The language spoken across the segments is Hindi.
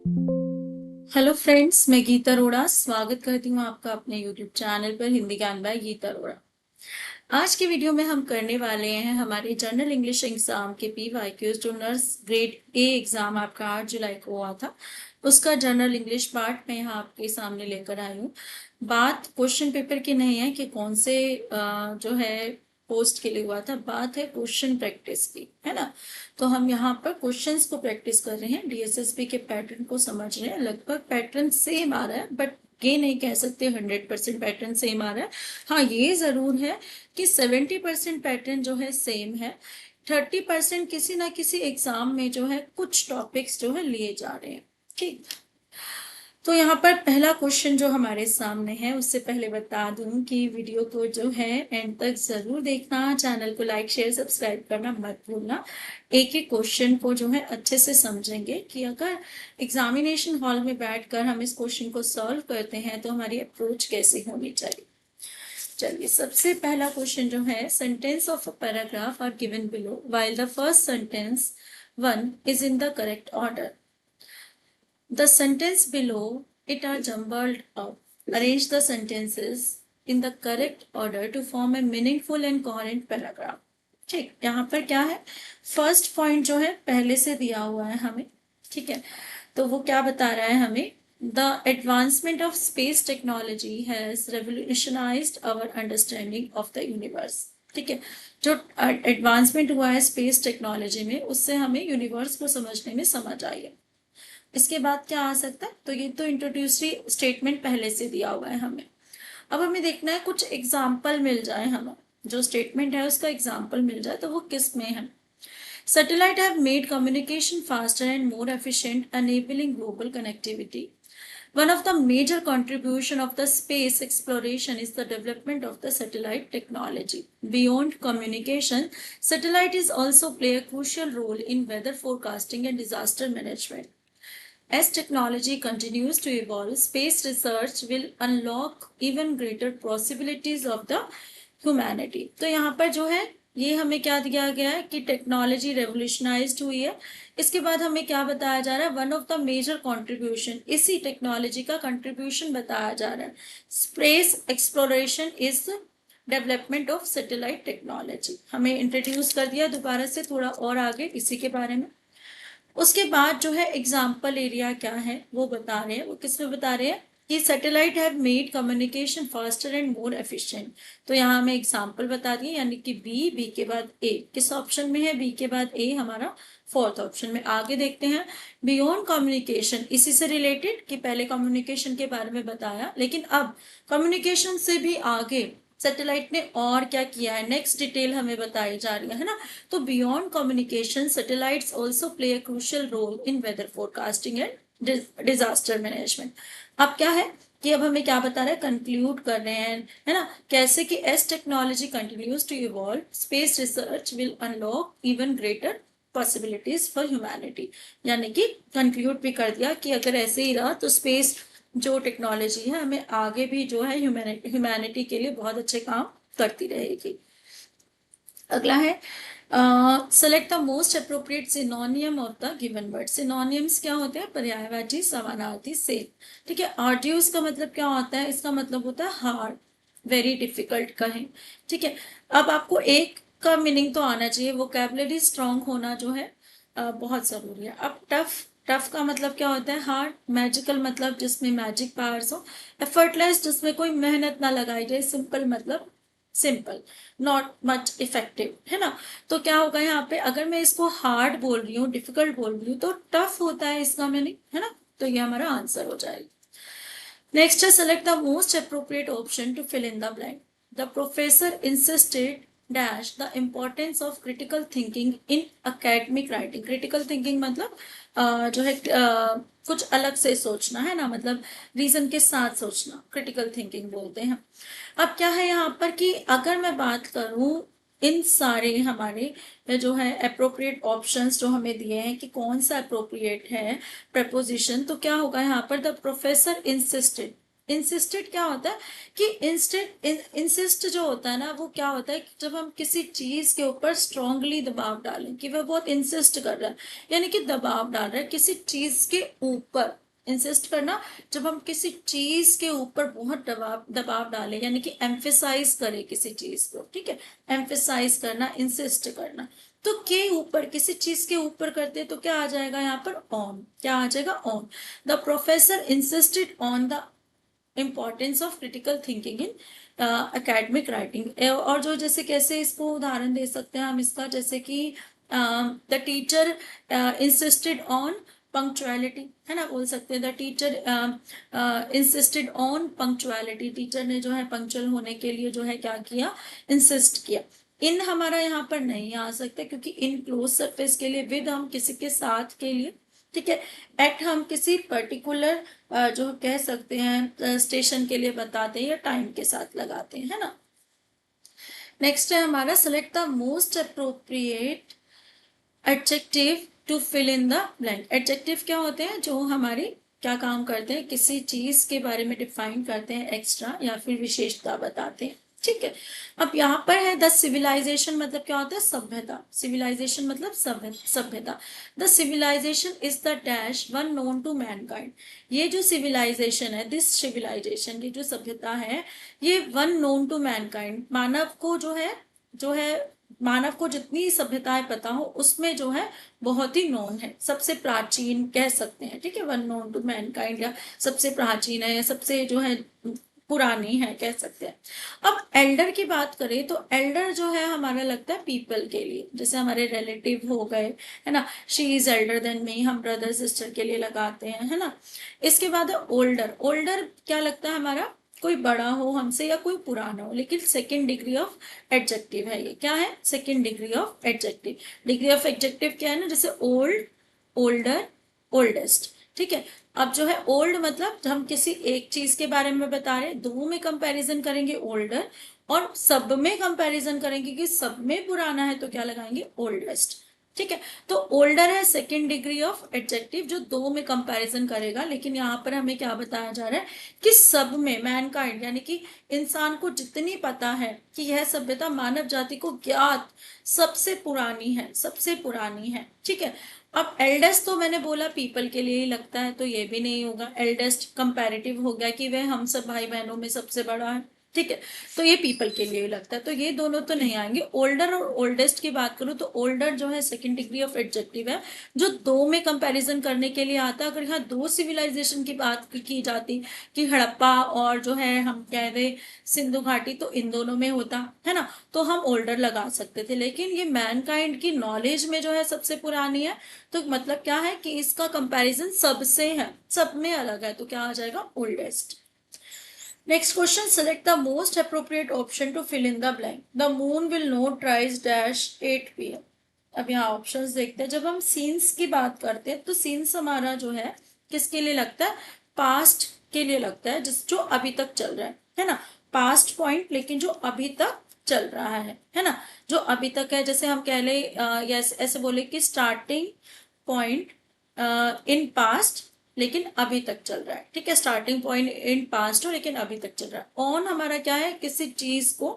हेलो फ्रेंड्स, मैं गीता अरोड़ा स्वागत करती हूँ आपका अपने यूट्यूब चैनल पर हिंदी ज्ञान बाय गीता अरोड़ा। आज की वीडियो में हम करने वाले हैं हमारे जनरल इंग्लिश एग्जाम के PYQs जो नर्स ग्रेड ए एग्जाम आपका 8 जुलाई को हुआ था, उसका जनरल इंग्लिश पार्ट मैं यहाँ आपके सामने लेकर आई हूँ। बात क्वेश्चन पेपर की नहीं है कि कौन से जो है पोस्ट के लिए हुआ था, बात है क्वेश्चन प्रैक्टिस की, है ना। तो हम यहाँ पर क्वेश्चंस को प्रैक्टिस कर रहे हैं, DSSP के पैटर्न को समझ रहे हैं। लगभग पैटर्न सेम आ रहा है, बट ये नहीं कह सकते 100% पैटर्न सेम आ रहा है। हाँ, ये जरूर है कि 70% पैटर्न जो है सेम है। 30% किसी ना किसी एग्जाम में जो है कुछ टॉपिक्स जो है लिए जा रहे हैं। ठीक, तो यहाँ पर पहला क्वेश्चन जो हमारे सामने है, उससे पहले बता दूं कि वीडियो को जो है एंड तक जरूर देखना, चैनल को लाइक शेयर सब्सक्राइब करना मत भूलना। एक एक क्वेश्चन को जो है अच्छे से समझेंगे कि अगर एग्जामिनेशन हॉल में बैठकर हम इस क्वेश्चन को सॉल्व करते हैं तो हमारी अप्रोच कैसी होनी चाहिए। चलिए, सबसे पहला क्वेश्चन जो है, sentence of a paragraph are given below while the first sentence one is in the correct order. The sentence below it are jumbled up. Arrange the sentences in the correct order to form a meaningful and coherent paragraph. ठीक, यहाँ पर क्या है, फर्स्ट पॉइंट जो है पहले से दिया हुआ है हमें। ठीक है, तो वो क्या बता रहा है हमें, the advancement of space technology has revolutionised our understanding of the universe. ठीक है, जो एडवांसमेंट हुआ है स्पेस टेक्नोलॉजी में, उससे हमें यूनिवर्स को समझने में समझ आई है। इसके बाद क्या आ सकता है, तो ये तो इंट्रोड्यूसरी स्टेटमेंट पहले से दिया हुआ है हमें। अब हमें देखना है कुछ एग्जाम्पल मिल जाए, हमें जो स्टेटमेंट है उसका एग्जाम्पल मिल जाए तो वो किस में है। Satellite have made communication faster and more efficient enabling global connectivity. One of the major contribution of the space exploration is the development of the satellite technology. Beyond communication, satellite is also play a crucial role in weather forecasting and disaster management. As technology continues to evolve, space research will unlock even greater possibilities of the humanity. तो यहाँ पर जो है ये हमें क्या दिया गया है कि टेक्नोलॉजी रेवोल्यूशनाइज्ड हुई है। इसके बाद हमें क्या बताया जा रहा है, one of the major contribution, इसी टेक्नोलॉजी का कंट्रीब्यूशन बताया जा रहा है। Space exploration is development of satellite technology. हमें इंट्रोड्यूस कर दिया दोबारा से थोड़ा और आगे इसी के बारे में। उसके बाद जो है एग्जाम्पल एरिया क्या है वो बता रहे हैं, वो किसमें बता रहे हैं कि satellite have made communication faster and more efficient. तो यहाँ हमें एग्जाम्पल बता दिए, यानी कि बी के बाद ए, किस ऑप्शन में है, बी के बाद ए हमारा फोर्थ ऑप्शन में। आगे देखते हैं, बियॉन्ड कम्युनिकेशन, इसी से रिलेटेड कि पहले कम्युनिकेशन के बारे में बताया, लेकिन अब कम्युनिकेशन से भी आगे सैटेलाइट ने और क्या किया है, नेक्स्ट डिटेल हमें बताई जा रही है ना। तो beyond communication satellites also play a crucial role in weather forecasting and disaster management. अब क्या है कि अब हमें क्या बता रहे हैं, कंक्लूड कर रहे हैं, है ना, कैसे कि as technology continues to evolve, space research will unlock even greater possibilities for humanity. यानी कि कंक्लूड भी कर दिया कि अगर ऐसे ही रहा तो स्पेस जो टेक्नोलॉजी है हमें आगे भी जो है ह्यूमैनिटी के लिए बहुत अच्छे काम करती रहेगी। अगला है, select the most appropriate सिनोनियम of the given word. Synonyms क्या होते हैं, पर्यायवाची, समानार्थी, सेम। ठीक है, आर्ड्यूस का मतलब क्या होता है, इसका मतलब होता है हार्ड, वेरी डिफिकल्ट कहें। ठीक है, अब आपको एक का मीनिंग तो आना चाहिए, वोकैबुलरी स्ट्रांग होना जो है बहुत जरूरी है। अब टफ, टफ का मतलब क्या होता है, हार्ड। मैजिकल मतलब जिसमें मैजिक पावर्स हो। एफर्टलेस जिसमें कोई मेहनत ना लगाई जाए। सिंपल मतलब सिंपल, नॉट मच इफेक्टिव, है ना। तो क्या होगा यहाँ पे, अगर मैं इसको हार्ड बोल रही हूँ, डिफिकल्ट बोल रही हूँ, तो टफ होता है इसका मीनिंग, है ना। तो ये हमारा आंसर हो जाएगा। नेक्स्ट है, select the most appropriate option to fill in the blank. The professor insisted dash the importance of critical thinking in academic writing. Critical thinking मतलब जो है कुछ अलग से सोचना, है ना, मतलब रीजन के साथ सोचना, क्रिटिकल थिंकिंग बोलते हैं। अब क्या है यहाँ पर कि अगर मैं बात करूं इन सारे हमारे जो है अप्रोप्रिएट ऑप्शंस जो हमें दिए हैं कि कौन सा अप्रोप्रिएट है प्रपोजिशन, तो क्या होगा यहाँ पर, द प्रोफेसर इंसिस्टेड। इंसिस्टेड क्या होता है कि इंसिस्ट जो होता है ना, वो क्या होता है कि जब हम किसी चीज के ऊपर स्ट्रांगली दबाव डालें कि वह बहुत इंसिस्ट कर रहा है, यानी कि दबाव डाल रहा है किसी चीज के ऊपर। इंसिस्ट करना, जब हम किसी चीज के ऊपर बहुत दबाव दबाव डालें, यानी कि एम्फेसाइज करें किसी चीज को, ठीक है, एम्फेसाइज करना, इंसिस्ट करना। तो के ऊपर, किसी चीज के ऊपर करते हैं तो क्या आ जाएगा यहाँ पर, ऑन। क्या आ जाएगा, on. The professor insisted on the importance of critical thinking in academic writing. और जो जैसे कैसे इसको उदाहरण दे सकते हैं हम इसका, जैसे कि the teacher insisted on punctuality, है ना, बोल सकते हैं the teacher insisted on punctuality, teacher ने जो है पंक्चुअल होने के लिए जो है क्या किया, इंसिस्ट किया। इन हमारा यहाँ पर नहीं आ सकता क्योंकि इन क्लोज सरफेस के लिए, विद हम किसी के साथ के लिए, ठीक है, एट हम किसी पर्टिकुलर जो कह सकते हैं स्टेशन के लिए बताते हैं या टाइम के साथ लगाते हैं, है ना। नेक्स्ट है हमारा, select the most appropriate adjective to fill in the blank. Adjective क्या होते हैं, जो हमारी क्या काम करते हैं, किसी चीज के बारे में डिफाइन करते हैं, एक्स्ट्रा या फिर विशेषता बताते हैं, ठीक है। अब यहाँ पर है द सिविलाइजेशन, मतलब क्या होता है, सभ्यता। सिविलाइजेशन मतलब सभ्यता। The civilization is the dash one known to mankind. ये जो सिविलाइजेशन है, दिस सिविलाइजेशन, ये जो सभ्यता है, ये वन नोन टू मैनकाइंड, मानव को जो है मानव को जितनी सभ्यताएं पता हो उसमें जो है बहुत ही नोन है, सबसे प्राचीन कह सकते हैं, ठीक है, वन नोन टू मैनकाइंड, या सबसे प्राचीन है या सबसे जो है पुरानी है कह सकते हैं। अब एल्डर की बात करें तो एल्डर जो है हमारा लगता है पीपल के लिए, जैसे हमारे रिलेटिव हो गए, है ना, she is Elder than me, हम ब्रदर सिस्टर के लिए लगाते हैं, है ना। इसके बाद है ओल्डर। ओल्डर क्या लगता है हमारा, कोई बड़ा हो हमसे या कोई पुराना हो, लेकिन सेकेंड डिग्री ऑफ एडजेक्टिव है, ये क्या है, second degree of adjective. Degree of adjective क्या है ना, जैसे ओल्ड, ओल्डर, ओल्डेस्ट, ठीक है। अब जो है ओल्ड मतलब हम किसी एक चीज के बारे में बता रहे हैं, दो में कंपैरिजन करेंगे ओल्डर, और सब में कंपैरिजन करेंगे कि सब में पुराना है तो क्या लगाएंगे, ओल्डेस्ट, ठीक है। तो ओल्डर है सेकेंड डिग्री ऑफ एडजेक्टिव जो दो में कंपैरिजन करेगा, लेकिन यहाँ पर हमें क्या बताया जा रहा है कि सब में, मैनकाइंड यानी कि इंसान को जितनी पता है कि यह सभ्यता मानव जाति को ज्ञात सबसे पुरानी है, सबसे पुरानी है, ठीक है। अब एल्डेस्ट तो मैंने बोला पीपल के लिए ही लगता है, तो ये भी नहीं होगा, एल्डेस्ट कंपैरेटिव हो गया कि वह हम सब भाई बहनों में सबसे बड़ा है, ठीक है, तो ये पीपल के लिए लगता है, तो ये दोनों तो नहीं आएंगे। ओल्डर और ओल्डेस्ट की बात करूं तो ओल्डर जो है सेकंड डिग्री ऑफ एडजेक्टिव है, जो दो में कंपैरिजन करने के लिए आता है। अगर यहाँ दो सिविलाइजेशन की बात की जाती कि हड़प्पा और जो है हम कह दे सिंधु घाटी, तो इन दोनों में होता है ना, तो हम ओल्डर लगा सकते थे, लेकिन ये मैनकाइंड की नॉलेज में जो है सबसे पुरानी है, तो मतलब क्या है कि इसका कंपैरिजन सबसे है, सब में अलग है, तो क्या आ जाएगा, oldest. Next question, select the most appropriate option to fill in the blank. The moon will not rise dash 8 p.m. अब यहाँ ऑप्शंस देखते हैं। जब हम सीन्स की बात करते हैं तो सीन्स हमारा जो है किसके लिए लगता है, पास्ट के लिए लगता है, जिस जो अभी तक चल रहा है ना, पास्ट पॉइंट, लेकिन जो अभी तक चल रहा है ना, जो अभी तक है, जैसे हम कह ले यस ऐसे बोले कि स्टार्टिंग पॉइंट इन पास्ट लेकिन अभी तक चल रहा है, ठीक है, स्टार्टिंग पॉइंट इन पास्ट हो लेकिन अभी तक चल रहा है। ऑन हमारा क्या है, किसी चीज को,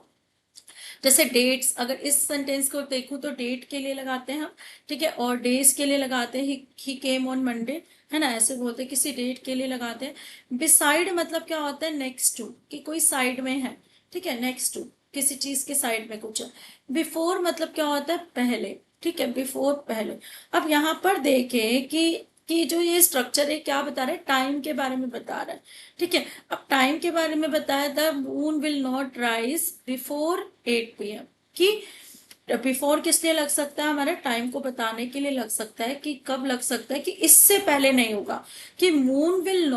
जैसे डेट्स, अगर इस सेंटेंस को देखूं तो डेट के लिए लगाते हैं हम, ठीक है, और डेज के लिए लगाते हैं, ही केम ऑन मंडे, है ना, ऐसे बोलते हैं, किसी डेट के लिए लगाते हैं। बिसाइड मतलब क्या होता है, नेक्स्ट टू, कि कोई साइड में है, ठीक है, नेक्स्ट टू, किसी चीज के साइड में कुछ है। बिफोर मतलब क्या होता है, पहले, ठीक है, बिफोर पहले। अब यहाँ पर देखें कि जो ये स्ट्रक्चर है क्या बता रहा है, टाइम के बारे में बता रहा है, ठीक है। अब टाइम के बारे में बताया था, moon will not rise before 8 p.m. कि बिफोर किस लिए लग सकता है, हमारे टाइम को बताने के लिए लग सकता है, कि कब लग सकता है, कि इससे पहले नहीं होगा, कि moon will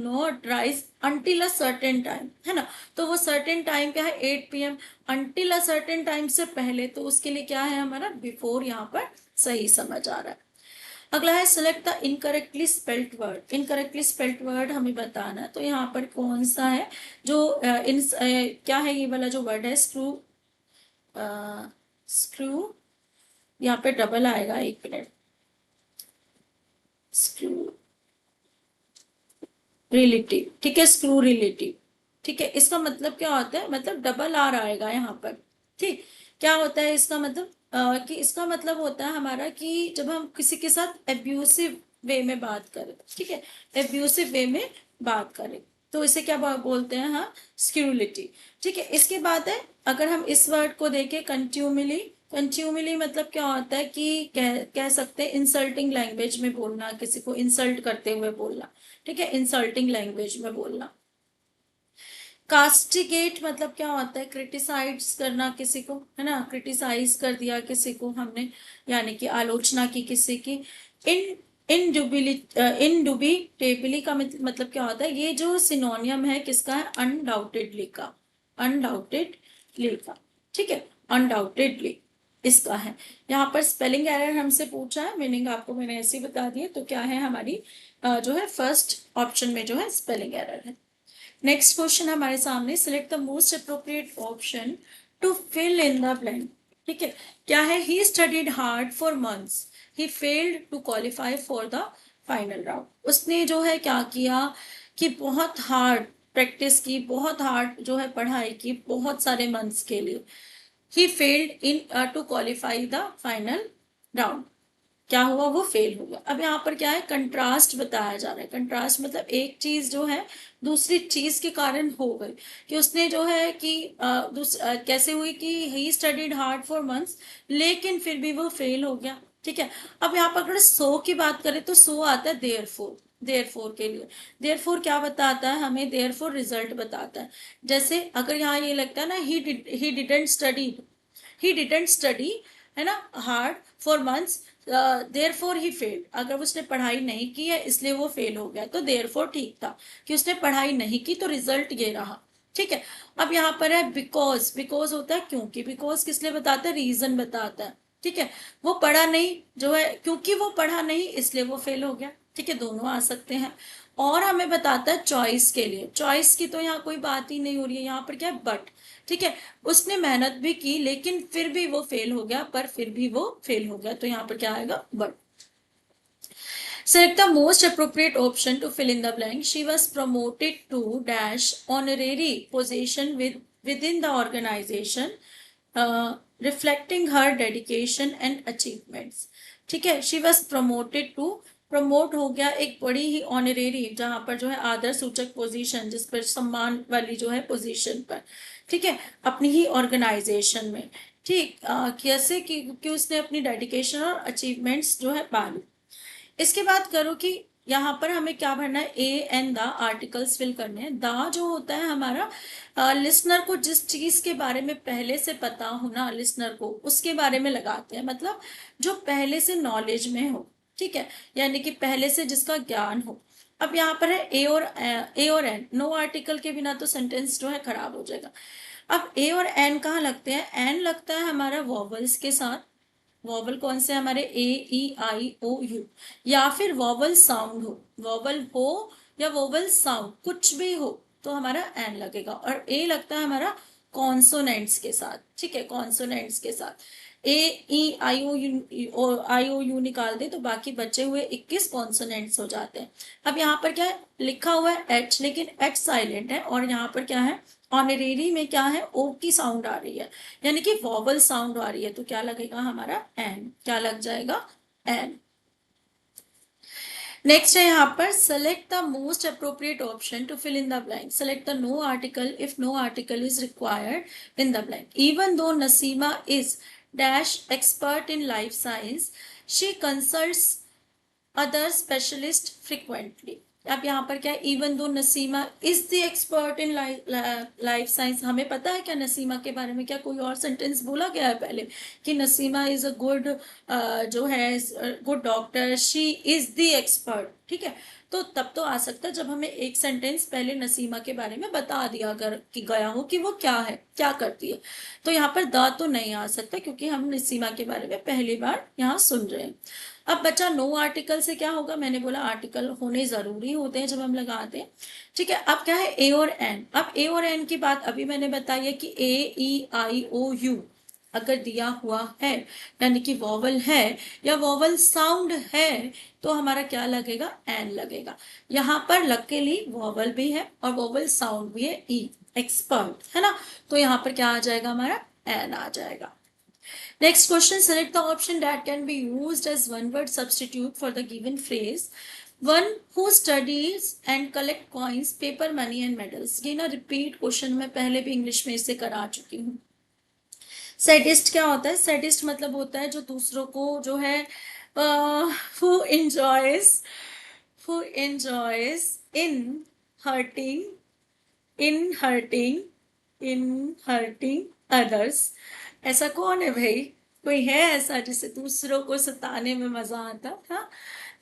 not rise until a certain time, है ना, तो वो सर्टेन टाइम क्या है, 8 p.m. Until a certain time से पहले, तो उसके लिए क्या है हमारा, बिफोर यहाँ पर सही समझ आ रहा है। अगला है select the incorrectly spelt word. Incorrectly spelt word हमें बताना है, तो यहाँ पर कौन सा है जो क्या है, ये वाला जो वर्ड है स्क्रू, स्क्रू, यहाँ पे डबल आएगा, एक मिनट, स्क्रू, रिलेटिव, ठीक है, स्क्रू रिलेटिव, ठीक है। इसका मतलब क्या होता है, मतलब डबल आर आएगा यहाँ पर, ठीक। क्या होता है इसका मतलब, कि इसका मतलब होता है हमारा कि जब हम किसी के साथ एब्यूसिव वे में बात करें, ठीक है, एब्यूसिव वे में बात करें, तो इसे क्या बोलते हैं, हाँ, स्क्रूलिटी, ठीक है। इसके बाद है, अगर हम इस वर्ड को देखें, कंट्यूमिली, कंट्यूमिली मतलब क्या होता है कि कह सकते हैं इंसल्टिंग लैंग्वेज में बोलना, किसी को इंसल्ट करते हुए बोलना, ठीक है, इंसल्टिंग लैंग्वेज में बोलना। कास्टिगेट मतलब क्या होता है, क्रिटिसाइज करना किसी को, है ना, क्रिटिसाइज कर दिया किसी को हमने, यानी कि आलोचना की किसी की। इन इनडुबिटेबली का मतलब क्या होता है, ये जो सिनोनियम है किसका है, अनडाउटेडली का, अनडाउटेडली का, ठीक है, अनडाउटेडली इसका है। यहाँ पर स्पेलिंग एरर हमसे पूछा है, मीनिंग आपको मैंने ऐसे ही बता दिया, तो क्या है हमारी जो है फर्स्ट ऑप्शन में जो है स्पेलिंग एरर है। नेक्स्ट क्वेश्चन हमारे सामने, select the most appropriate option to fill in the blank, ठीक है। क्या है, he studied hard for months, he failed to qualify for the final round. उसने जो है क्या किया कि बहुत हार्ड प्रैक्टिस की, बहुत हार्ड जो है पढ़ाई की, बहुत सारे मंथ्स के लिए। He failed in to qualify the final round, क्या हुआ, वो फेल हो गया। अब यहाँ पर क्या है, कंट्रास्ट बताया जा रहा है। कंट्रास्ट मतलब एक चीज जो है दूसरी चीज के कारण हो गई, कि उसने जो है कि कैसे हुई कि ही स्टडीड हार्ड फॉर मंथ्स, लेकिन फिर भी वो फेल हो गया, ठीक है। अब यहाँ पर अगर सो की बात करें तो सो आता है देयरफॉर, देयरफॉर के लिए। देयरफॉर क्या बताता है हमें, देयरफॉर रिजल्ट बताता है। जैसे अगर यहाँ ये लगता है ना, he didn't study, he didn't study, है ना, hard for months, therefore he fail, अगर उसने पढ़ाई नहीं की है इसलिए वो फेल हो गया, तो देयर फोर ठीक था कि उसने पढ़ाई नहीं की, तो रिजल्ट ये रहा, ठीक है। अब यहाँ पर है बिकॉज, बिकॉज होता है क्योंकि, बिकॉज किस लिए बताता है, रीजन बताता है, ठीक है। वो पढ़ा नहीं जो है, क्योंकि वो पढ़ा नहीं इसलिए वो फेल हो गया, ठीक है, दोनों आ सकते हैं। और हमें बताता है चॉइस के लिए, चॉइस की तो यहाँ कोई बात ही नहीं हो रही है, यहाँ पर क्या है, बट, ठीक है, उसने मेहनत भी की लेकिन फिर भी वो फेल हो गया, पर फिर भी वो फेल हो गया, तो यहाँ पर क्या आएगा, but. Select the most appropriate option to fill in the blank. She was promoted to dash honorary position within the organization, reflecting her dedication and achievements. ठीक है, she was promoted to, promote हो गया एक बड़ी ही ऑनरेरी, जहां पर जो है आदर सूचक पोजीशन, जिस पर सम्मान वाली जो है पोजीशन पर, ठीक है, अपनी ही ऑर्गेनाइजेशन में, ठीक, कैसे कि उसने अपनी डेडिकेशन और अचीवमेंट्स जो है पाली। इसके बाद करो कि यहाँ पर हमें क्या भरना है, a and the articles fill करने हैं। द जो होता है हमारा लिसनर को जिस चीज के बारे में पहले से पता हो ना, लिसनर को उसके बारे में लगाते हैं, मतलब जो पहले से नॉलेज में हो, ठीक है, यानी कि पहले से जिसका ज्ञान हो। अब यहाँ पर है ए और एन, नो आर्टिकल के बिना तो सेंटेंस जो है खराब हो जाएगा। अब ए और एन कहाँ लगते हैं, एन लगता है हमारा वॉवल्स के साथ, वॉवल कौन से हमारे, ए ई आई ओ यू, या फिर वॉवल साउंड हो, वॉवल हो या वॉवल साउंड कुछ भी हो तो हमारा एन लगेगा। और ए लगता है हमारा कॉन्सोनेंट्स के साथ, ठीक है, कॉन्सोनेंट्स के साथ। ए ई आई ओ यू निकाल दे तो बाकी बचे हुए 21 कॉन्सोनेंट्स हो जाते हैं। अब यहाँ पर क्या है, लिखा हुआ है एच, लेकिन एच साइलेंट है, और यहाँ पर क्या है, ऑनरेरी में क्या है, ओ की साउंड आ रही है, यानी कि वॉवल साउंड आ रही है, तो क्या लगेगा हमारा एन, क्या लग जाएगा, एन। नेक्स्ट है यहाँ पर, select the most appropriate option to fill in the blank. Select the no article if no article is required in the blank. Even though Nasima is dash expert in life science, she consults other specialist frequently. अब यहाँ पर क्या है, even though Nasima is the expert in life science, हमें पता है क्या नसीमा के बारे में, क्या कोई और सेंटेंस बोला गया है पहले कि नसीमा इज अ गुड जो है good doctor, she is the expert, ठीक है। तो तब तो आ सकता है जब हमें एक सेंटेंस पहले नसीमा के बारे में बता दिया अगर कि गया हो कि वो क्या है, क्या करती है, तो यहाँ पर द तो नहीं आ सकता क्योंकि हम नसीमा के बारे में पहली बार यहाँ सुन रहे हैं। अब बच्चा नो आर्टिकल से क्या होगा, मैंने बोला आर्टिकल होने जरूरी होते हैं जब हम लगाते हैं, ठीक है। अब क्या है, ए और एन। अब ए और एन की बात अभी मैंने बताई है कि ए ई आई ओ यू, अगर दिया हुआ है यानी कि वॉवल है या वॉवल साउंड है तो हमारा क्या लगेगा, एन लगेगा। यहाँ पर लकीली वॉवल भी है और वॉवल साउंड भी है, ई, एक्सपर्ट है ना, तो यहाँ पर क्या आ जाएगा, हमारा एन आ जाएगा। Next question, select the option that can be used as one word substitute for the given phrase. One who studies and collect coins, paper, money and medals. ये ना repeat question मैं पहले भी इंग्लिश में इसे करा चुकी हूँ। सैडिस्ट क्या होता है, सैडिस्ट मतलब होता है जो दूसरों को जो है who enjoys who enjoys in hurting in hurting in hurting others। ऐसा कौन है भाई, कोई है ऐसा जिसे दूसरों को सताने में मजा आता था,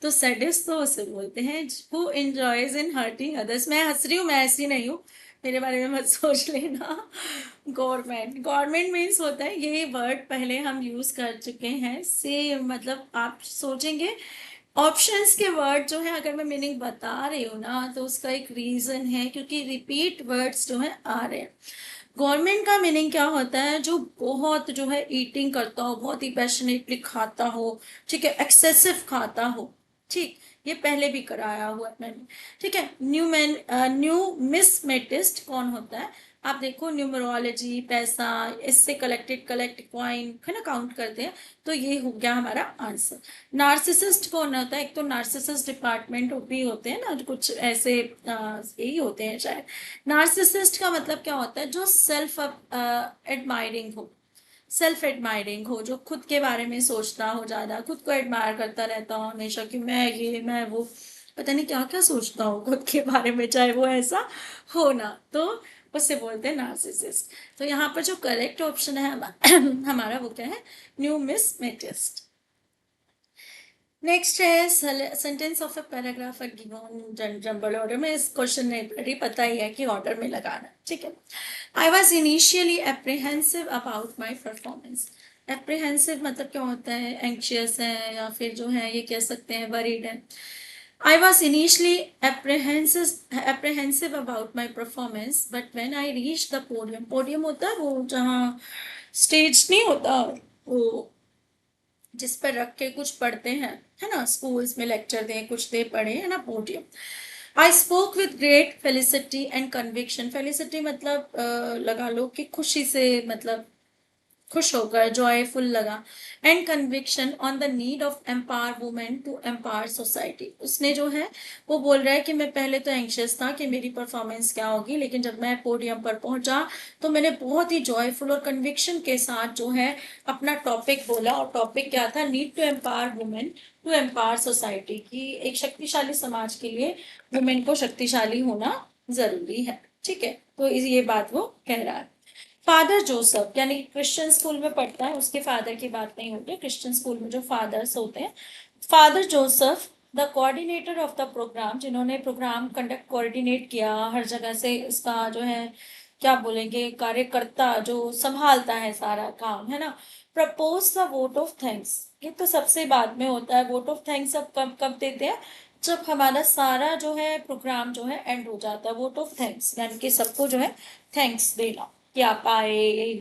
तो सैडिस्ट तो उसे बोलते हैं who enjoys in hurting others. मैं हंस रही हूँ, मैं ऐसी नहीं हूँ, मेरे बारे में मत सोच लेना। गवर्नमेंट, गवर्नमेंट मीन्स होता है, ये वर्ड पहले हम यूज कर चुके हैं, सेम मतलब आप सोचेंगे ऑप्शंस के वर्ड जो है अगर मैं मीनिंग बता रही हूँ ना तो उसका एक रीजन है, क्योंकि रिपीट वर्ड्स जो है आ रहे हैं। गवर्नमेंट का मीनिंग क्या होता है, जो बहुत जो है ईटिंग करता हो, बहुत ही पैशनेटली खाता हो, ठीक है, एक्सेसिव खाता हो, ठीक, ये पहले भी कराया हुआ है मैंने, ठीक है। न्यूमिस्मेटिस्ट कौन होता है, आप देखो न्यूमरोलॉजी, पैसा, इससे कलेक्ट कॉइन है ना, काउंट करते हैं, तो ये हो गया हमारा आंसर। नार्सिसिस्ट कौन होता है, एक तो नार्सिसिस्ट डिपार्टमेंट भी होते हैं ना, कुछ ऐसे यही होते हैं शायद। नार्सिसिस्ट का मतलब क्या होता है, जो सेल्फ एडमायरिंग हो, सेल्फ एडमायरिंग हो, जो खुद के बारे में सोचता हो, ज्यादा खुद को एडमायर करता रहता हो हमेशा कि मैं ये मैं वो, पता नहीं क्या क्या सोचता हूँ खुद के बारे में, चाहे वो ऐसा हो ना, तो उसे बोलते हैं नार्सिसिस्ट। तो यहाँ पर जो करेक्ट ऑप्शन है हमारा वो क्या है, न्यूमिस्मेटिस्ट। नेक्स्ट है sentence of a paragraph given jumble order में। इस क्वेश्चन ने पढ़ी, पता ही है कि ऑर्डर में लगाना, ठीक है। I was initially apprehensive about my performance. Apprehensive मतलब क्या होता है, एंक्शियस है या फिर जो है ये कह सकते हैं वरीड है। I was initially apprehensive about my performance, but when I reached the podium, podium होता है वो जहाँ स्टेज नहीं होता, वो जिस पर रख के कुछ पढ़ते हैं, है ना, स्कूल्स में लेक्चर दें, कुछ दे पढ़े, है ना, podium. I spoke with great felicity and conviction. Felicity मतलब लगा लो कि खुशी से, मतलब खुश होकर, जॉयफुल लगा, and conviction on the need of empower women to empower society. उसने जो है वो बोल रहा है कि मैं पहले तो एंक्शियस था कि मेरी परफॉर्मेंस क्या होगी, लेकिन जब मैं पोडियम पर पहुंचा तो मैंने बहुत ही जॉयफुल और कन्विक्शन के साथ जो है अपना टॉपिक बोला, और टॉपिक क्या था, need to empower women to empower society, की एक शक्तिशाली समाज के लिए वुमेन को शक्तिशाली होना जरूरी है, ठीक है। तो ये बात वो कह रहा है। फादर जोसेफ, यानी क्रिश्चियन स्कूल में पढ़ता है, उसके फादर की बात नहीं होती, क्रिश्चियन स्कूल में जो फादर्स होते हैं, father Joseph the coordinator of the program, जिन्होंने प्रोग्राम कंडक्ट कोऑर्डिनेट किया, हर जगह से इसका जो है क्या बोलेंगे, कार्यकर्ता जो संभालता है सारा काम, है ना। Propose the vote of thanks, ये तो सबसे बाद में होता है, वोट ऑफ थैंक्स अब कब कब देते हैं, जब हमारा सारा जो है प्रोग्राम जो है एंड हो जाता है। वोट ऑफ थैंक्स यानी कि सबको जो है थैंक्स देना कि आप आए, यही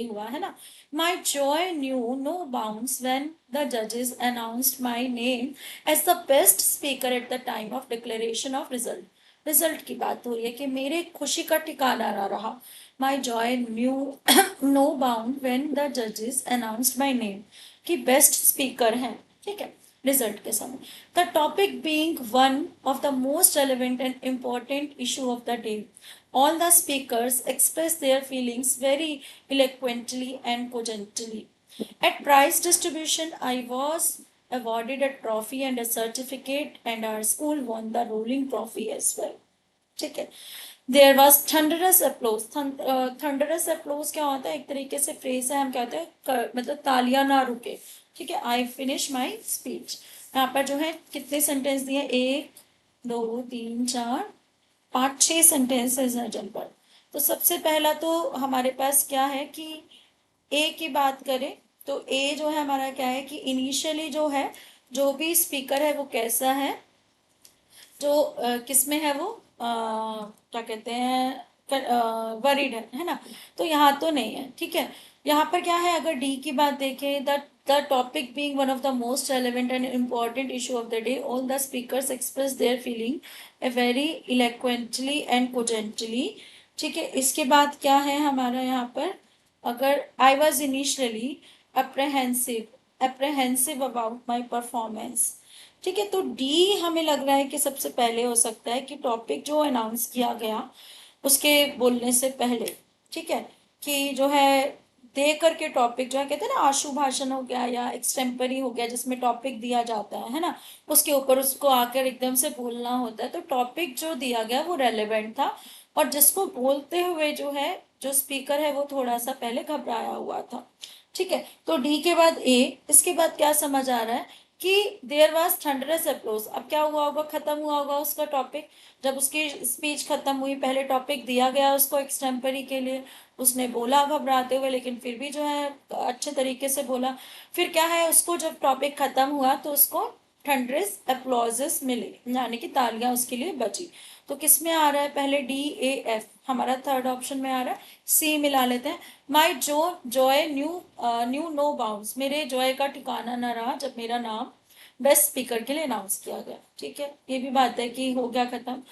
हुआ है ना। My joy knew no bounds when the जजेस announced my name as the best speaker at the time of declaration of result. Result की बात हो रही है कि मेरे खुशी का ठिकाना ना रहा। My joy knew no bound when the जजेस अनाउंस्ड माई नेम, कि बेस्ट स्पीकर हैं, ठीक है, रिजल्ट के समय। The topic being one of the most relevant and important issue of the day, all the speakers expressed their feelings very eloquently and cogently. At prize distribution, I was awarded a trophy and a certificate, and our school won the rolling trophy as well. ठीक है। There was thunderous applause. Thunderous applause क्या होता है, एक तरीके से फ्रेज है, हम कहते हैं मतलब तालियां ना रुके, ठीक है। I finish my speech. यहाँ पर जो है कितने सेंटेंस दिए, 1 2 3 4 5 6 सेंटेंसेस हैं जन पर। तो सबसे पहला तो हमारे पास क्या है कि ए की बात करें तो ए जो है हमारा क्या है कि इनिशियली जो है जो भी स्पीकर है वो कैसा है, जो किस में है वो क्या कहते हैं, वरीड है ना। तो यहाँ तो नहीं है, ठीक है। यहाँ पर क्या है, अगर डी की बात देखें, the topic being one of the most relevant and important issue of the day, all the speakers express their feeling a very eloquently and cogently. ठीक है, इसके बाद क्या है हमारा यहाँ पर, अगर I was initially अप्रहेंसिव about my performance. ठीक है, तो डी हमें लग रहा है कि सबसे पहले हो सकता है कि टॉपिक जो अनाउंस किया गया उसके बोलने से पहले, ठीक है, कि जो है दे करके टॉपिक जो है, कहते हैं ना आशु भाषण हो गया या एक्सटेम्परी हो गया, जिसमें टॉपिक दिया जाता है ना, उसके ऊपर उसको आकर एकदम से बोलना होता है। तो टॉपिक जो दिया गया वो रेलेवेंट था, और जिसको बोलते हुए जो है, जो स्पीकर है वो थोड़ा सा पहले घबराया हुआ था। ठीक है, तो डी के बाद ए। इसके बाद क्या समझ आ रहा है कि देयर वॉज थंडरस अप्रोच। अब क्या हुआ होगा, खत्म हुआ होगा उसका टॉपिक, जब उसकी स्पीच खत्म हुई, पहले टॉपिक दिया गया उसको एक्सटेम्परी के लिए, उसने बोला घबराते हुए, लेकिन फिर भी जो है अच्छे तरीके से बोला। फिर क्या है, उसको जब टॉपिक खत्म हुआ तो उसको थंडरस अप्लॉजेस मिले, यानी कि तालियां उसके लिए बची। तो किस में आ रहा है, पहले डी ए एफ, हमारा थर्ड ऑप्शन में आ रहा है। सी मिला लेते हैं, my joy knew no bounds, मेरे जॉय का ठिकाना न रहा जब मेरा नाम बेस्ट स्पीकर के लिए अनाउंस किया गया। ठीक है, ये भी बात है कि हो गया खत्म।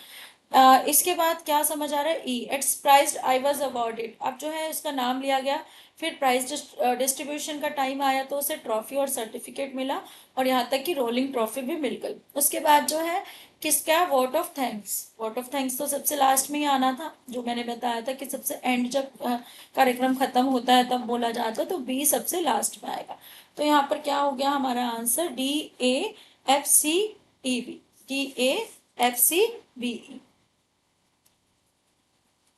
इसके बाद क्या समझ आ रहा है, E its prize I was awarded. अब जो है उसका नाम लिया गया, फिर प्राइज डिस्ट्रीब्यूशन का टाइम आया तो उसे ट्रॉफी और सर्टिफिकेट मिला, और यहाँ तक कि रोलिंग ट्रॉफी भी मिल गई। उसके बाद जो है किसका, vote of thanks. Vote of thanks तो सबसे लास्ट में ही आना था, जो मैंने बताया था कि सबसे एंड जब कार्यक्रम खत्म होता है तब बोला जाता है, तो बी सबसे लास्ट में आएगा। तो यहाँ पर क्या हो गया हमारा answer, D A F C E B, D A F C B E.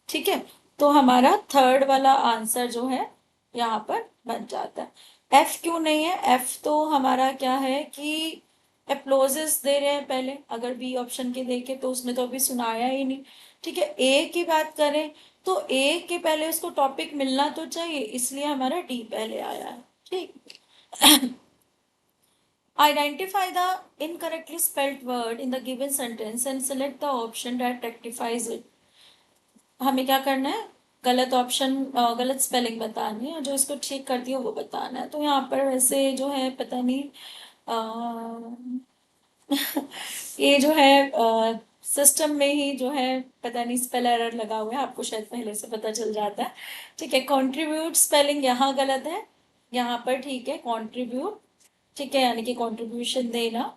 ठीक है, तो हमारा थर्ड वाला आंसर जो है यहाँ पर बन जाता है। एफ क्यों नहीं है, एफ तो हमारा क्या है कि एप्लोजेस दे रहे हैं पहले, अगर बी ऑप्शन के देखे तो उसने तो अभी सुनाया ही नहीं। ठीक है, ए की बात करें तो ए के पहले उसको टॉपिक मिलना तो चाहिए, इसलिए हमारा डी पहले आया है। ठीक, identify the incorrectly spelled word in the given sentence and select the option that rectifies it। हमें क्या करना है, गलत ऑप्शन, गलत स्पेलिंग बतानी है, जो इसको ठीक करती है वो बताना है। तो यहाँ पर वैसे जो है पता नहीं, ये जो है सिस्टम में ही जो है पता नहीं स्पेल एरर लगा हुआ है, आपको शायद पहले से पता चल जाता है। ठीक है, कंट्रीब्यूट स्पेलिंग यहाँ गलत है, यहाँ पर ठीक है कंट्रीब्यूट। ठीक है, यानी कि कंट्रीब्यूशन देना।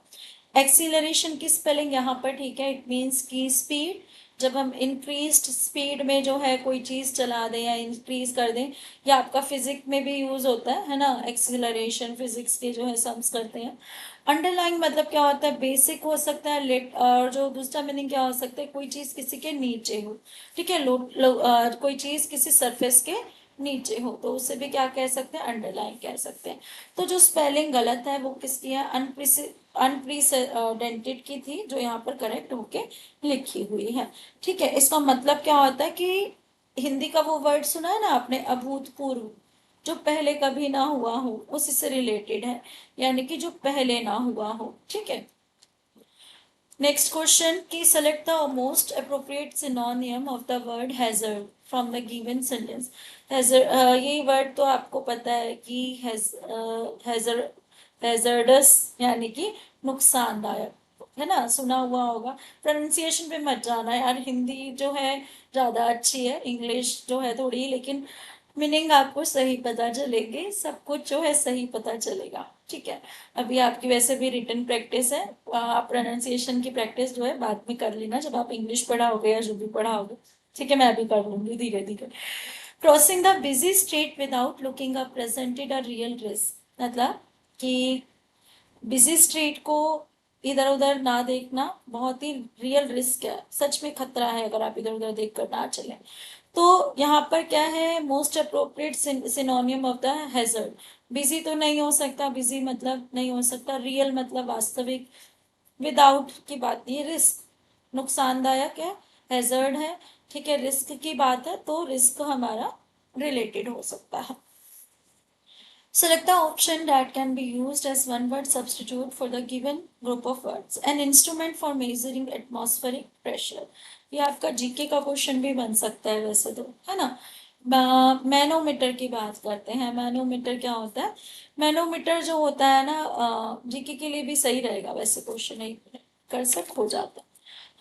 एक्सीलरेशन की स्पेलिंग यहाँ पर ठीक है, इट मीन्स की स्पीड। जब हम इंक्रीज्ड स्पीड में जो है कोई चीज़ चला दें या इंक्रीज कर दें, या आपका फिजिक्स में भी यूज होता है ना, एक्सीलरेशन फिजिक्स के जो है सम्स करते हैं। अंडरलाइन मतलब क्या होता है, बेसिक हो सकता है, लेट, और जो दूसरा मीनिंग क्या हो सकता है, कोई चीज़ किसी के नीचे हो। ठीक है, कोई चीज़ किसी सरफेस के नीचे हो तो उसे भी क्या कह सकते हैं, अंडरलाइन कह सकते हैं। तो जो स्पेलिंग गलत है वो किसकी है, अनप्रेसिडेंटेड की थी, जो यहाँ पर करेक्ट होके लिखी हुई है। ठीक है, इसका मतलब क्या होता है कि हिंदी का वो वर्ड सुना है ना आपने, अभूतपूर्व, जो पहले कभी ना हुआ हो, उसी से रिलेटेड है, यानी कि जो पहले ना हुआ हो। ठीक है, नेक्स्ट क्वेश्चन की select the most appropriate सिनोनियम of the word hazard from the given sentence. Hazard, ये वर्ड तो आपको पता है कि हैजर्डस यानी कि नुकसानदायक, है ना, सुना हुआ होगा। प्रोनाउंसिएशन पे मत जाना यार, हिंदी जो है ज़्यादा अच्छी है, इंग्लिश जो है थोड़ी, लेकिन मीनिंग आपको सही पता चलेगी, सब कुछ जो है सही पता चलेगा। ठीक है, अभी आपकी वैसे भी रिटन प्रैक्टिस है, आप प्रोनाउंसिएशन की प्रैक्टिस जो है बाद में कर लेना, जब आप इंग्लिश पढ़ाओगे या जो भी पढ़ाओगे। ठीक है, मैं भी कर लूंगी धीरे धीरे। Crossing the busy street without looking up presented a real risk, मतलब कि बिजी स्ट्रीट को इधर उधर ना देखना बहुत ही रियल रिस्क है, सच में खतरा है अगर आप इधर उधर देख कर ना चले। तो यहाँ पर क्या है, most appropriate सिनोनियम of the hazard, busy तो नहीं हो सकता, बिजी मतलब नहीं हो सकता, रियल मतलब वास्तविक, विदाउट की बात नहीं, रिस्क नुकसानदायक है, हैजर्ड है। ठीक है, रिस्क की बात है तो रिस्क हमारा रिलेटेड हो सकता है। Select the option that can be used as one word substitute for the given group of words. An instrument for measuring atmospheric pressure. ये आपका जीके का क्वेश्चन भी बन सकता है वैसे तो, है ना। मैनोमीटर की बात करते हैं। मैनोमीटर क्या होता है? मैनोमीटर जो होता है ना, जीके के लिए भी सही रहेगा वैसे क्वेश्चन, एक कर सक हो जाता है।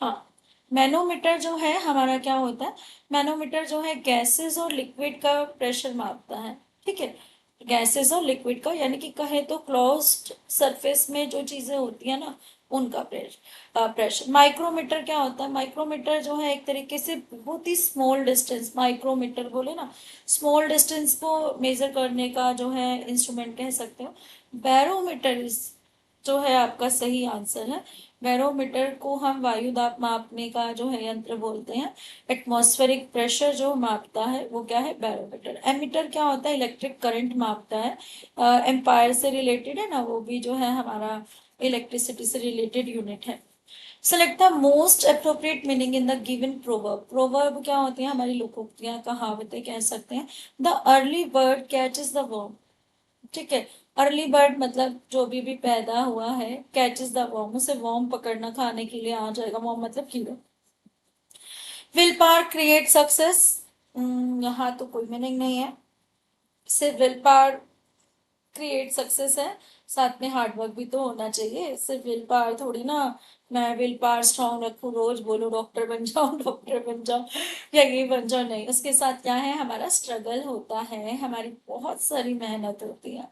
हाँ, मैनोमीटर जो है हमारा क्या होता है? मैनोमीटर जो है गैसेस और लिक्विड का प्रेशर मापता है। ठीक है, गैसेस और लिक्विड का, यानी कि कहे तो क्लोज्ड सरफेस में जो चीजें होती है ना, उनका प्रेशर। माइक्रोमीटर क्या होता है? माइक्रोमीटर जो है एक तरीके से बहुत ही स्मॉल डिस्टेंस, माइक्रोमीटर बोले ना, स्मॉल डिस्टेंस को मेजर करने का जो है इंस्ट्रूमेंट कह सकते हो। बैरोमीटर जो है आपका सही आंसर है। बैरोमीटर को हम वायु दाब मापने का जो है यंत्र बोलते हैं। एटमॉस्फेरिक प्रेशर जो मापता है वो क्या है? बैरोमीटर। एमीटर क्या होता है? इलेक्ट्रिक करंट मापता है। एम्पायर से रिलेटेड है ना, वो भी जो है हमारा इलेक्ट्रिसिटी से रिलेटेड यूनिट है। Select the most appropriate meaning in the given proverb. Proverb क्या होती है? हमारी लोकोक्तियां, कहावतें कह सकते हैं। The early bird catches the worm. ठीक है, अर्ली बर्ड मतलब जो भी पैदा हुआ है, कैचेस द वर्म, उसे वर्म पकड़ना खाने के लिए आ जाएगा। वर्म मतलब कीड़ा। विल पावर क्रिएट सक्सेस, यहाँ तो कोई मीनिंग नहीं है, सिर्फ विल पावर क्रिएट सक्सेस है, साथ में हार्डवर्क भी तो होना चाहिए। सिर्फ विल पावर थोड़ी ना, मैं विल पावर स्ट्रांग रखूं, रोज बोलो डॉक्टर बन जाओ डॉक्टर बन जाओ या ये बन जाओ, नहीं। उसके साथ क्या है? हमारा स्ट्रगल होता है, हमारी बहुत सारी मेहनत होती है।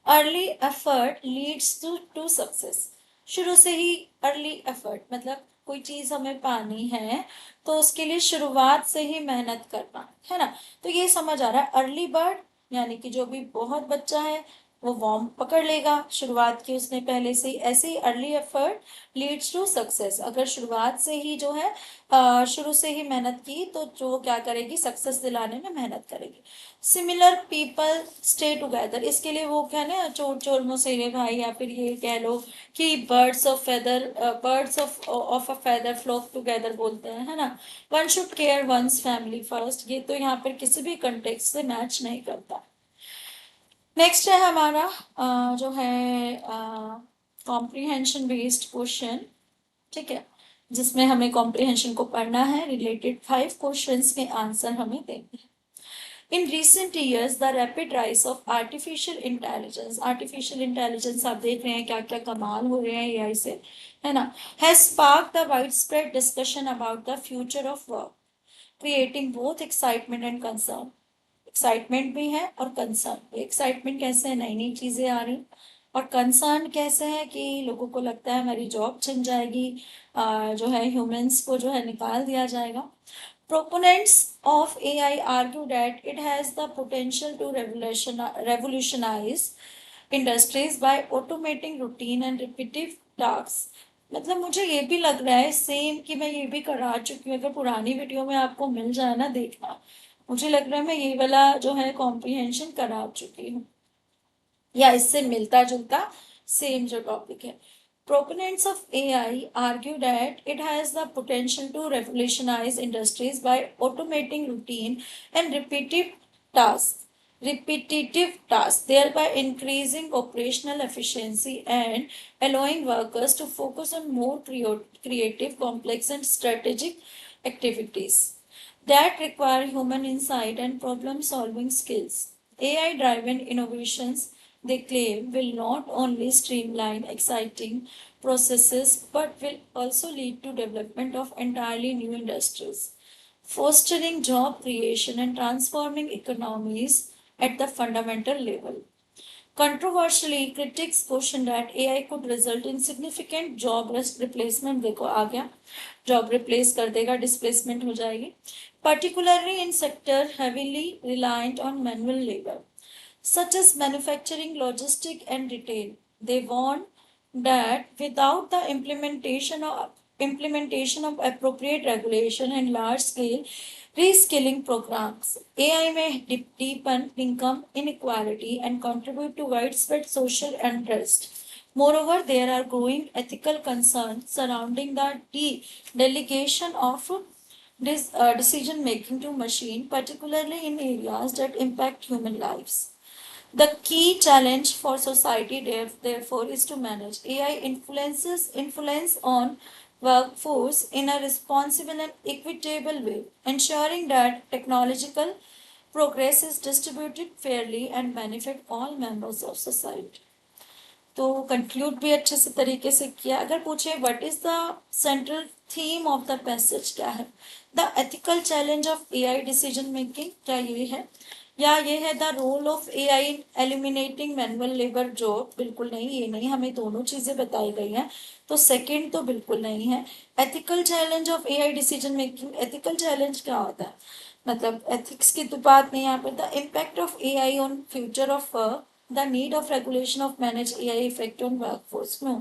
Early effort leads to success. शुरू से ही अर्ली एफर्ट मतलब कोई चीज हमें पानी है तो उसके लिए शुरुआत से ही मेहनत करना है ना। तो ये समझ आ रहा है, अर्ली बर्ड यानी कि जो भी बहुत बच्चा है वो वॉर्म पकड़ लेगा, शुरुआत की उसने पहले से ही। ऐसे ही early effort leads to success, अगर शुरुआत से ही जो है शुरू से ही मेहनत की तो जो क्या करेगी? सक्सेस दिलाने में मेहनत करेगी। सिमिलर पीपल स्टे टुगेदर, इसके लिए वो क्या ना, चोर चोर मौसेरे भाई, या फिर ये कह लो कि birds of a feather flock together बोलते हैं, है ना। One should care one's family first, ये तो यहाँ पर किसी भी कंटेक्स्ट से मैच नहीं करता। नेक्स्ट है हमारा जो है कॉम्प्रीहेंशन बेस्ड क्वेश्चन। ठीक है, जिसमें हमें कॉम्प्रीहेंशन को पढ़ना है, रिलेटेड 5 क्वेश्चंस के आंसर हमें देने हैं। In recent years, the rapid rise of artificial intelligence आप देख रहे हैं क्या क्या कमाल हो रहे हैं एआई से, है ना, has sparked the widespread discussion about the future of work, creating both excitement and concern. Excitement भी है और कंसर्न भी। एक्साइटमेंट कैसे है? नई नई चीजें आ रही, और कंसर्न कैसे है कि लोगों को लगता है हमारी जॉब छिन जाएगी, जो है ह्यूमंस को जो है निकाल दिया जाएगा। Proponents of AI argue that it has the potential to revolutionize industries by automating routine and repetitive tasks. मतलब मुझे ये भी लग रहा है सेम कि मैं ये भी करा चुकी हूँ, अगर पुरानी वीडियो में आपको मिल जाए ना देखना, मुझे लग रहा है मैं ये वाला जो है कॉम्प्रिहेंशन करा चुकी हूँ, या इससे मिलता जुलता सेम जो टॉपिक है। Proponents of AI argue that it has the potential to revolutionize industries by automating routine and repetitive tasks, thereby increasing operational efficiency and allowing workers to focus on more creative, complex, and strategic activities that require human insight and problem solving skills. AI driven innovations, they claim, will not only streamline exciting processes but will also lead to development of entirely new industries, fostering job creation and transforming economies at the fundamental level. Controversially, critics caution that AI could result in significant job replacement. देखो आ गया, job replace कर देगा, displacement हो जाएगी, particularly in sector heavily reliant on manual labor, such as manufacturing, logistics, and retail. They warn that without the implementation of appropriate regulation and large-scale reskilling programs, AI may deepen income inequality and contribute to widespread social unrest. Moreover, there are growing ethical concerns surrounding the delegation of decision making to machine, particularly in areas that impact human lives. The key challenge for society therefore is to manage AI influence on workforce in a responsible and equitable way, ensuring that technological progress is distributed fairly and benefit all members of society. तो कंक्लूड भी अच्छे से तरीके से किया। अगर पूछे what is the central theme of the passage, क्या है? The ethical challenge of AI decision making, क्या ये है? या ये है the role of AI in eliminating manual labour job? बिल्कुल नहीं, ये नहीं, हमें दोनों चीजें बताई गई हैं, तो सेकंड तो बिल्कुल नहीं है। Ethical challenge of AI decision making, ethical challenge क्या होता है? मतलब एथिक्स की तो बात नहीं यहाँ पे। The impact of AI on future of work, the need of regulation of manage AI effect on workforce. No,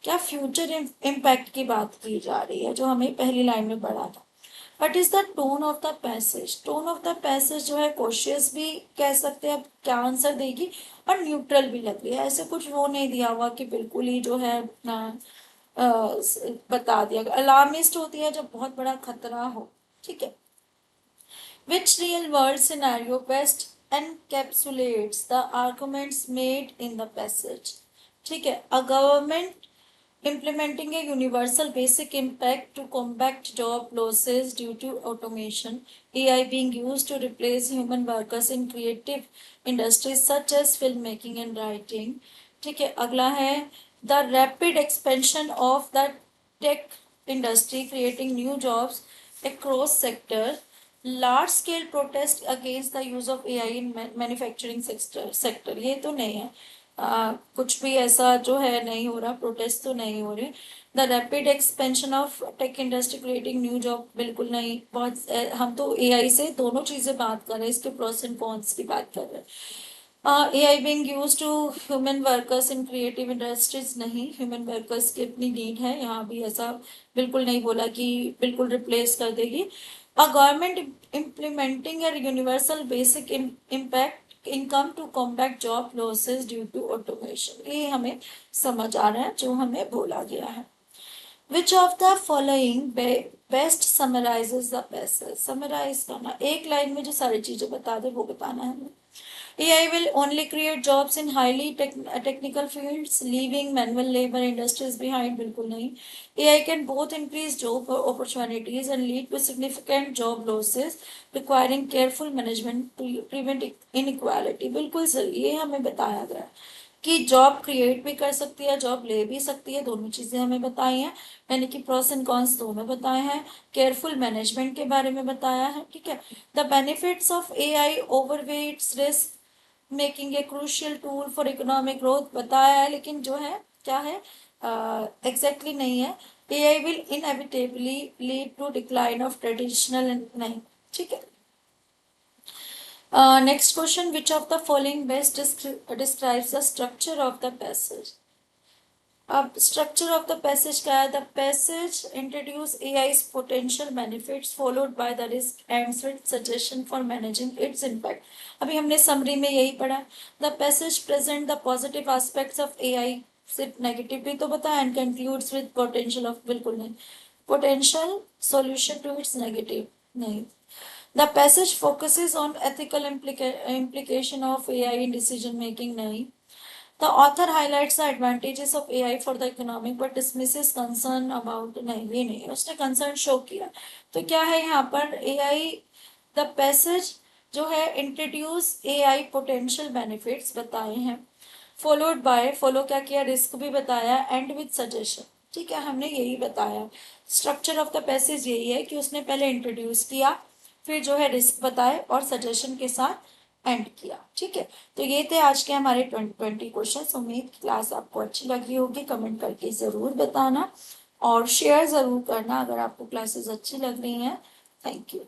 क्या फ्यूचर इम्पैक्ट की बात की जा रही है, जो हमें पहली लाइन में पढ़ा था। What is the tone of the passage? Tone of the passage जो है कॉशियस भी कह सकते हैं, क्या आंसर देगी, और न्यूट्रल भी लग रही है। ऐसे कुछ वो नहीं दिया हुआ कि बिल्कुल ही जो है बता दिया। अलार्मिस्ट होती है जब बहुत बड़ा खतरा हो, ठीक है। Which real world scenario best encapsulates the arguments made in the passage? ठीक है, a government implementing a universal basic impact to combat job losses due to automation, AI being used to replace human workers in creative industries such as filmmaking and writing. ठीक है, अगला है the rapid expansion of the tech industry creating new jobs across sector, large scale protest against the use of AI in manufacturing sector. ये तो नहीं है, कुछ भी ऐसा जो है नहीं हो रहा, प्रोटेस्ट तो नहीं हो रहे। The rapid expansion of tech industry creating new job, बिल्कुल नहीं। बहुत हम तो एआई से दोनों चीजें बात कर रहे हैं, इसके प्रोस एंड कॉन्स की बात कर रहे हैं। AI being used to human workers in creative industries, नहीं, ह्यूमन वर्कर्स की अपनी नीड है, यहाँ भी ऐसा बिल्कुल नहीं बोला कि बिल्कुल रिप्लेस कर देगी। A government implementing a universal basic impact income to combat job losses due to automation, ये हमें समझ आ रहा है जो हमें बोला गया है। Which of the following best summarises the passage? Summarise करना, एक लाइन में जो सारी चीजें बता दे वो बताना है हमें। AI will only create jobs in highly technical fields, leaving manual labor industries behind. बिल्कुल नहीं। AI can both increase job opportunities and lead to significant job losses, requiring careful management to prevent inequality. बिल्कुल सही, ये हमें बताया गया कि जॉब क्रिएट भी कर सकती है, जॉब ले भी सकती है, दोनों चीजें हमें बताई हैं, यानी कि प्रोस एंड कॉन्स दोनों बताए हैं। केयरफुल मैनेजमेंट के बारे में बताया है, ठीक है। The benefits of AI overweights risk making a crucial tool for economic growth बताया है, लेकिन जो है क्या है, एग्जैक्टली नहीं है। AI will inevitably lead to decline of traditional, नहीं, ठीक है। Next question, which of the following best describes the structure of the passage? अब स्ट्रक्चर ऑफ द पैसेज क्या है? The passage introduce AI's potential benefits followed by the risk ends with suggestion for managing its impact. अभी हमने समरी में यही पढ़ा। The passage present the positive aspects of AI, सिर्फ नेगेटिव भी तो बताया, and concludes with potential of, बिल्कुल नहीं, potential solution to its negative, नहीं। The passage focuses on ethical implication of AI in decision making, नहीं। The author highlights the advantages of AI for the economic but dismisses concern about, नहीं, ये नहीं, उसने concern show किया। तो क्या है यहाँ पर? AI the passage जो है introduce AI potential benefits बताए हैं, followed by, follow क्या किया, risk भी बताया, end with suggestion, ठीक है, हमने यही बताया। स्ट्रक्चर ऑफ द पैसेज यही है कि उसने पहले इंट्रोड्यूस किया, फिर जो है रिस्क बताए और सजेशन के साथ एंड किया, ठीक है। तो ये थे आज के हमारे 20 क्वेश्चन। उम्मीद क्लास आपको अच्छी लगी होगी, कमेंट करके ज़रूर बताना और शेयर ज़रूर करना अगर आपको क्लासेस अच्छी लग रही हैं। Thank you.